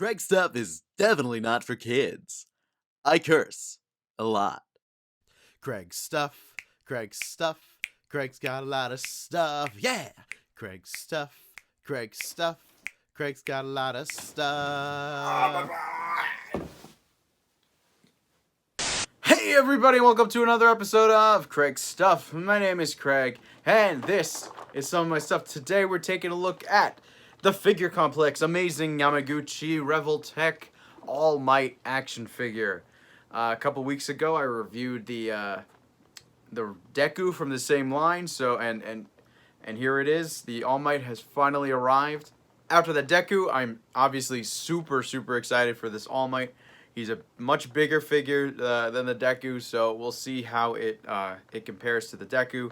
Craig's stuff is definitely not for kids. I curse a lot. Craig's stuff, Craig's stuff, Craig's got a lot of stuff, yeah! Craig's stuff, Craig's stuff, Craig's got a lot of stuff. Hey everybody, welcome to another episode of Craig's Stuff. My name is Craig, and this is some of my stuff. Today we're taking a look at the figure complex, amazing Yamaguchi Revoltech All Might action figure. A couple weeks ago, I reviewed the Deku from the same line. So and here it is. The All Might has finally arrived. After the Deku, I'm obviously super excited for this All Might. He's a much bigger figure than the Deku, so we'll see how it compares to the Deku.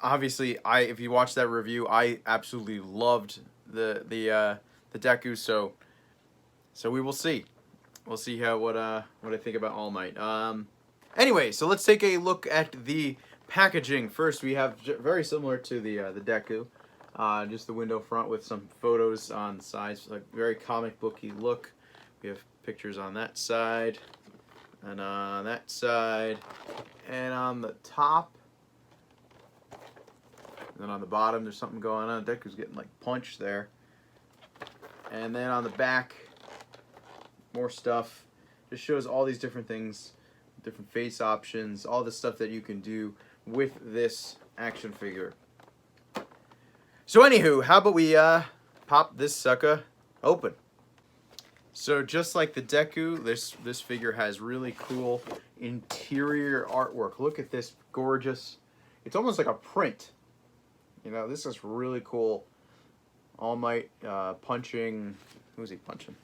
Obviously, if you watch that review, I absolutely loved the Deku, so we will see. We'll see what I think about All Might. Anyway, so let's take a look at the packaging. First, we have very similar to the Deku, just the window front with some photos on the sides, like very comic booky look. We have pictures on that side, and on that side, and on the top. And then on the bottom, there's something going on. Deku's getting like punched there. And then on the back, more stuff. Just shows all these different things, different face options, all the stuff that you can do with this action figure. So anywho, how about we pop this sucker open? So just like the Deku, this figure has really cool interior artwork. Look at this gorgeous. It's almost like a print. You know, this is really cool. All Might punching. Who's he punching?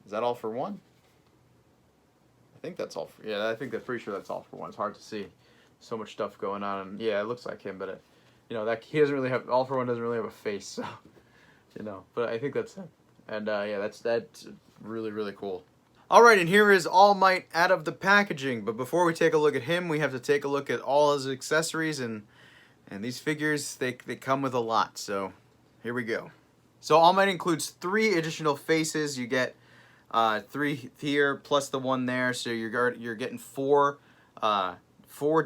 Is that All for One? I think that's all for. Yeah, I think that's pretty sure that's All for One. It's hard to see. So much stuff going on, and yeah, it looks like him, but that he doesn't really have. All for One doesn't really have a face, so But I think that's him. And yeah, that's really cool. All right, and here is All Might out of the packaging. But before we take a look at him, we have to take a look at all his accessories and these figures. They come with a lot. So here we go. So All Might includes 3 additional faces. You get 3 here plus the one there. So you're getting 4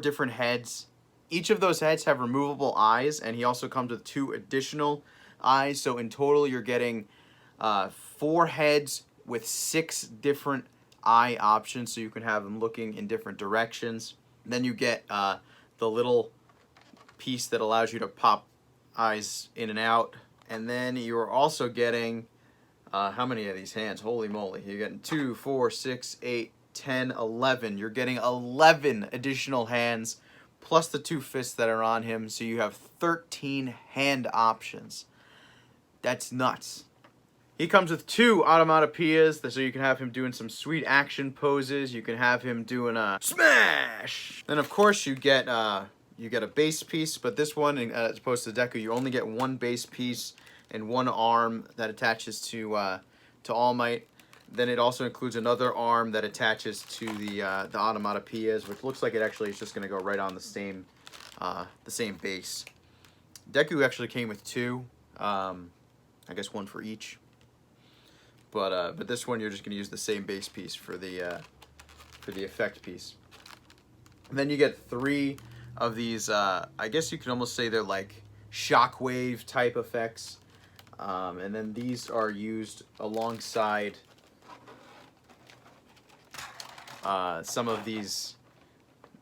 different heads. Each of those heads have removable eyes, and he also comes with 2 additional eyes. So in total, you're getting 4 heads with 6 different eye options, so you can have them looking in different directions. Then you get the little piece that allows you to pop eyes in and out. And then you're also getting, how many of these hands? Holy moly. You're getting 2, 4, 6, 8, 10, 11. You're getting 11 additional hands, plus the 2 fists that are on him, so you have 13 hand options. That's nuts. He comes with 2 automatopoeias, so you can have him doing some sweet action poses. You can have him doing a smash. Then of course you get a base piece, but this one, as opposed to Deku, you only get 1 base piece and 1 arm that attaches to All Might. Then it also includes another arm that attaches to the automatopoeias, which looks like it actually is just going to go right on the same base. Deku actually came with 2. I guess 1 for each. But this one you're just going to use the same base piece for the effect piece. And then you get 3 of these. I guess you could almost say they're like shockwave type effects. And then these are used alongside some of these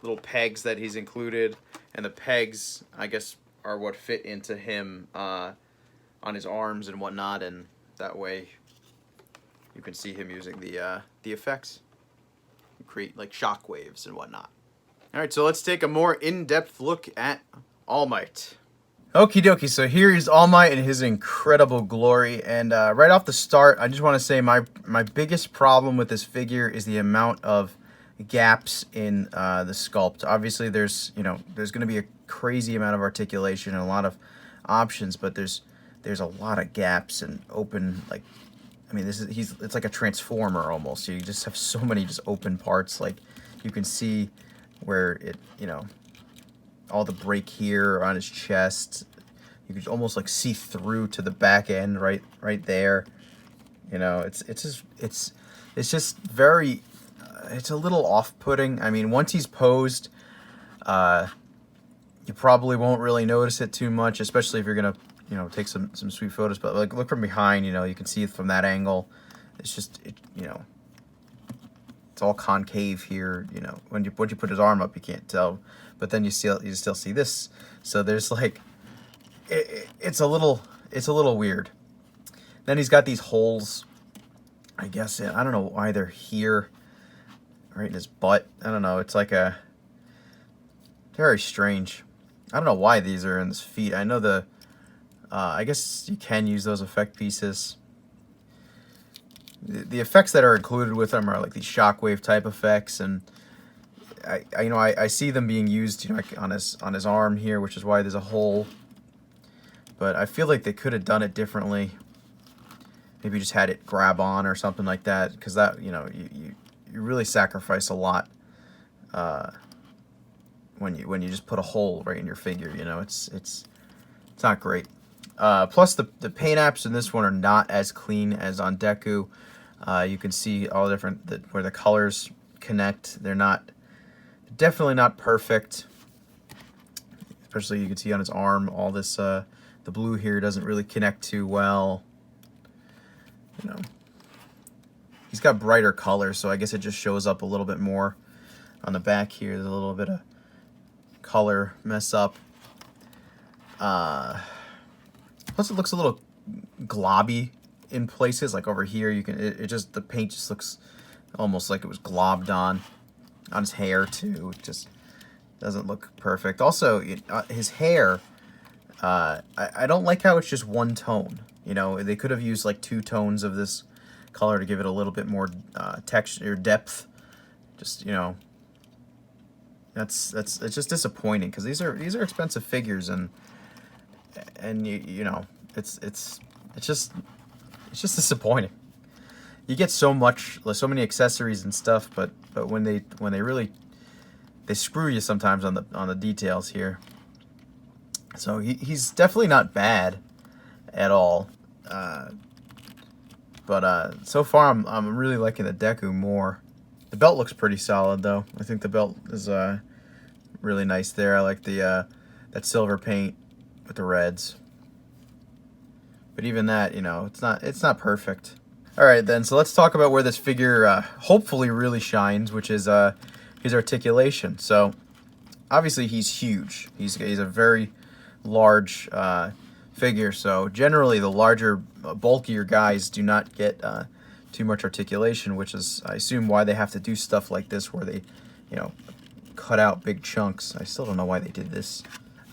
little pegs that he's included, and the pegs, I guess, are what fit into him on his arms and whatnot, and that way you can see him using the effects, create like shock waves and whatnot. All right, so let's take a more in-depth look at All Might. Okie dokie, so here is All Might in his incredible glory, and right off the start, I just want to say my biggest problem with this figure is the amount of gaps in the sculpt. Obviously, there's going to be a crazy amount of articulation and a lot of options, but there's a lot of gaps and open, like, I mean, it's like a transformer almost. So you just have so many just open parts. Like, you can see where it, all the break here on his chest. You could almost like see through to the back end right there. You know, it's just very, it's a little off-putting. I mean, once he's posed, you probably won't really notice it too much, especially if you're gonna, you know, take some sweet photos. But like, look from behind, you know, you can see it from that angle. It's just, you know, it's all concave here. You know, when you put his arm up, you can't tell, but then you still see this. So there's like, it's a little weird. Then he's got these holes. I guess I don't know why they're here, right in his butt. I don't know. It's like a very strange. I don't know why these are in his feet. I know the. I guess you can use those effect pieces. The effects that are included with them are like these shockwave type effects, and I see them being used, you know, like on his arm here, which is why there's a hole. But I feel like they could have done it differently. Maybe just had it grab on or something like that, because that, you know, you really sacrifice a lot when you just put a hole right in your figure. You know, it's not great. Plus the paint apps in this one are not as clean as on Deku. You can see all different where the colors connect. They're definitely not perfect. Especially you can see on his arm, all this the blue here doesn't really connect too well. You know, he's got brighter colors, so I guess it just shows up a little bit more. On the back here, there's a little bit of color mess up. Plus, it looks a little globby in places. Like over here, you can the paint just looks almost like it was globbed on his hair too. It just doesn't look perfect. Also, his hair. I don't like how it's just one tone. You know, they could have used like 2 tones of this color to give it a little bit more texture, depth. Just, you know, it's just disappointing, because these are expensive figures, and you know, it's just disappointing. You get so many accessories and stuff, but when they really screw you sometimes on the details here. So he's definitely not bad at all, but so far I'm really liking the Deku more. The belt looks pretty solid though. I think the belt is really nice there. I like the that silver paint with the reds, but even that, you know, it's not perfect. All right then, so let's talk about where this figure hopefully really shines, which is his articulation. So obviously he's huge. He's a very large figure, so generally the larger, bulkier guys do not get too much articulation, which is, I assume, why they have to do stuff like this, where they, you know, cut out big chunks. I still don't know why they did this.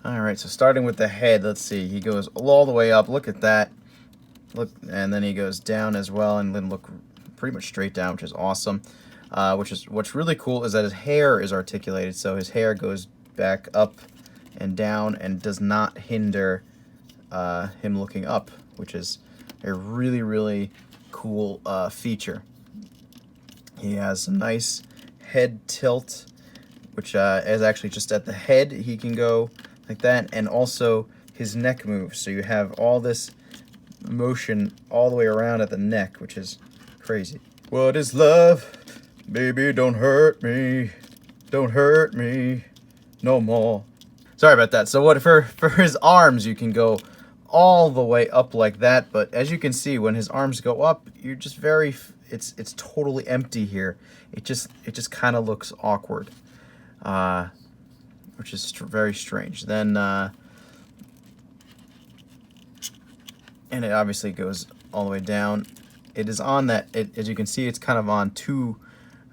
All right, so starting with the head, let's see. He goes all the way up. Look at that. Look, and then he goes down as well, and then look pretty much straight down, which is awesome. What's really cool is that his hair is articulated, so his hair goes back up and down and does not hinder him looking up, which is a really, really cool feature. He has a nice head tilt, which is actually just at the head. He can go like that, and also his neck moves, so you have all this motion all the way around at the neck, which is crazy. What is love? Baby, don't hurt me no more. Sorry about that. So what for his arms, you can go all the way up like that, but as you can see, when his arms go up, you're just it's totally empty here. It just kind of looks awkward, which is very strange. Then and it obviously goes all the way down. It is on that, as you can see, it's kind of on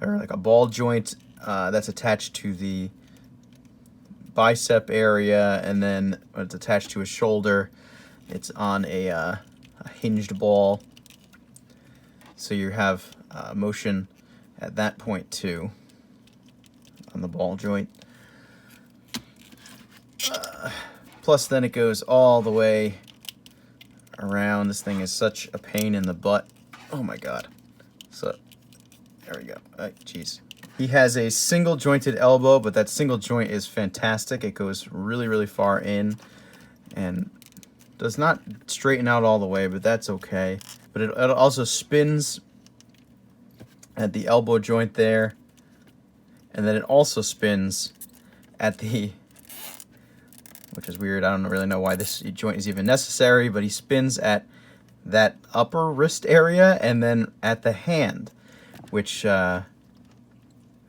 like a ball joint that's attached to the bicep area, and then when it's attached to his shoulder, it's on a hinged ball. So you have motion at that point too, on the ball joint. Plus then it goes all the way around. This thing is such a pain in the butt. Oh my god. So there we go. Jeez. He has a single jointed elbow, but that single joint is fantastic. It goes really, really far in and does not straighten out all the way, but that's okay. but it also spins at the elbow joint there, and then it also spins at the, which is weird, I don't really know why this joint is even necessary, but he spins at that upper wrist area and then at the hand, which I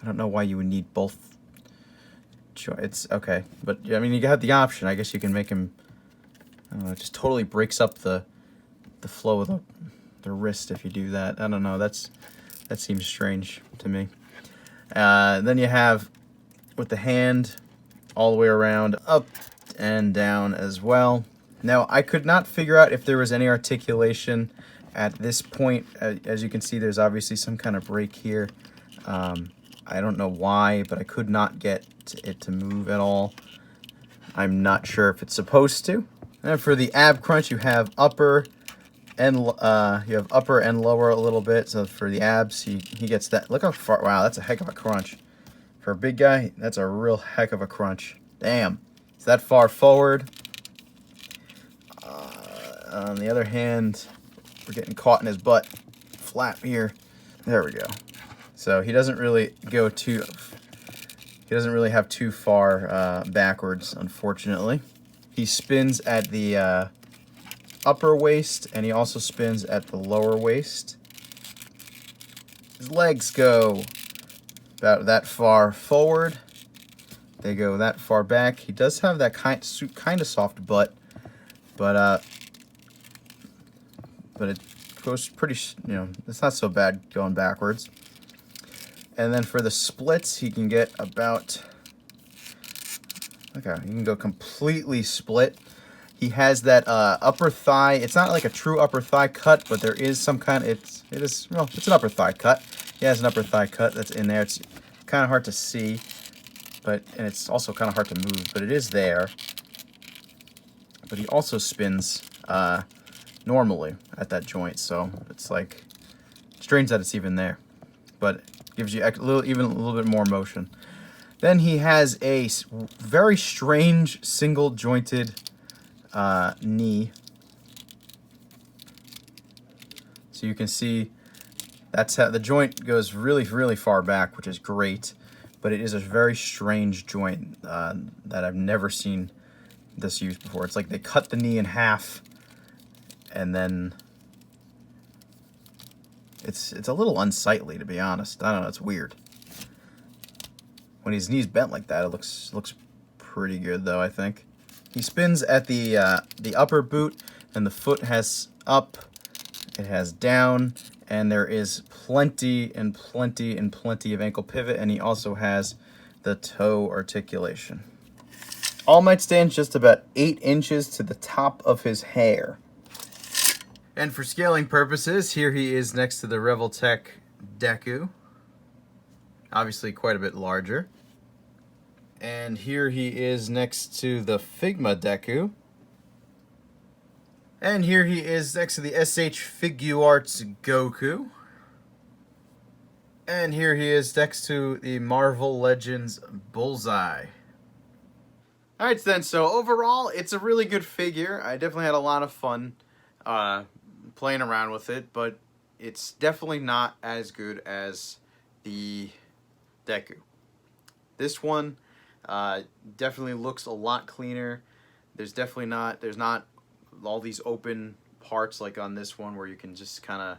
don't know why you would need both joints. Okay, but I mean, you have the option. I guess you can make him, I don't know, it just totally breaks up the flow of the wrist if you do that. I don't know, that seems strange to me. Then you have with the hand all the way around, up and down as well. Now, I could not figure out if there was any articulation at this point. As you can see, there's obviously some kind of break here. I don't know why, but I could not get it to move at all. I'm not sure if it's supposed to. And for the ab crunch, you have upper and lower a little bit. So for the abs, he gets that. Look how far. Wow, that's a heck of a crunch. For a big guy, that's a real heck of a crunch. Damn. It's that far forward. On the other hand, we're getting caught in his butt flap here. There we go. So he doesn't really go too. He doesn't really have too far backwards, unfortunately. He spins at the upper waist, and he also spins at the lower waist. His legs go about that far forward. They go that far back. He does have that kind of soft butt, but it goes pretty, it's not so bad going backwards. And then for the splits, he can get about, okay, he can go completely split. He has that upper thigh. It's not like a true upper thigh cut, but there is some kind of, it's an upper thigh cut. He has an upper thigh cut that's in there. It's kind of hard to see, and it's also kind of hard to move, but it is there. But he also spins normally at that joint, so it's like strange that it's even there, but gives you even a little bit more motion. Then he has a very strange single jointed knee, so you can see that's how the joint goes really far back, which is great, but it is a very strange joint that I've never seen this used before. It's like they cut the knee in half, and then it's a little unsightly, to be honest. I don't know, it's weird. When his knee's bent like that, it looks pretty good though, I think. He spins at the upper boot, and the foot has up, it has down, and there is plenty of ankle pivot, and he also has the toe articulation. All Might stands just about 8 inches to the top of his hair. And for scaling purposes, here he is next to the Revoltech Deku. Obviously quite a bit larger. And here he is next to the Figma Deku. And here he is next to the SH Figuarts Goku. And here he is next to the Marvel Legends Bullseye. Alright then, so overall, it's a really good figure. I definitely had a lot of fun playing around with it, but it's definitely not as good as the Deku. This one definitely looks a lot cleaner. There's not all these open parts like on this one where you can just kind of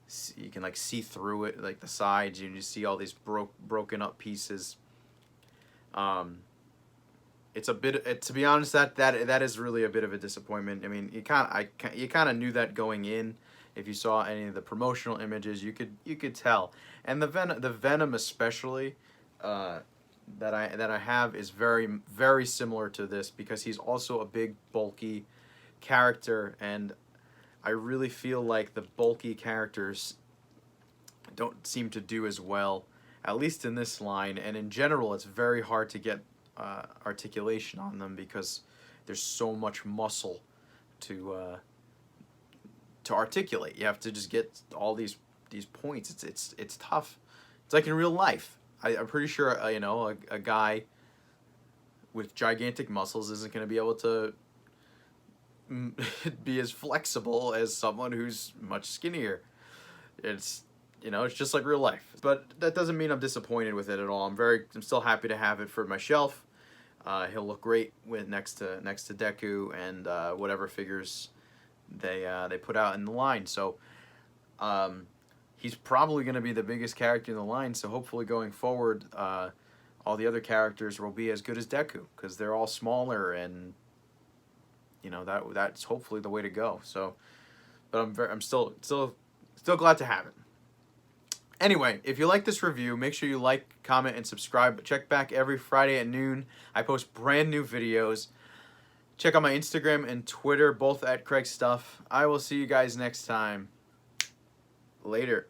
see through it, like the sides. You just see all these broken up pieces. It's a bit, to be honest, that is really a bit of a disappointment. I mean, you kind of knew that going in. If you saw any of the promotional images, you could tell. And the Venom especially that I have is very similar to this, because he's also a big bulky character, and I really feel like the bulky characters don't seem to do as well, at least in this line. And in general, it's very hard to get articulation on them because there's so much muscle to articulate. You have to just get all these points. It's tough. It's like in real life. I'm pretty sure a guy with gigantic muscles isn't going to be able to be as flexible as someone who's much skinnier. It's, you know, it's just like real life. But that doesn't mean I'm disappointed with it at all. I'm still happy to have it for my shelf. He'll look great with next to Deku and whatever figures they put out in the line. So he's probably going to be the biggest character in the line. So hopefully going forward, all the other characters will be as good as Deku, because they're all smaller, and you know that's hopefully the way to go. So, but I'm still glad to have it. Anyway, if you like this review, make sure you like, comment, and subscribe. Check back every Friday at noon. I post brand new videos. Check out my Instagram and Twitter, both at Craig Stuff. I will see you guys next time. Later.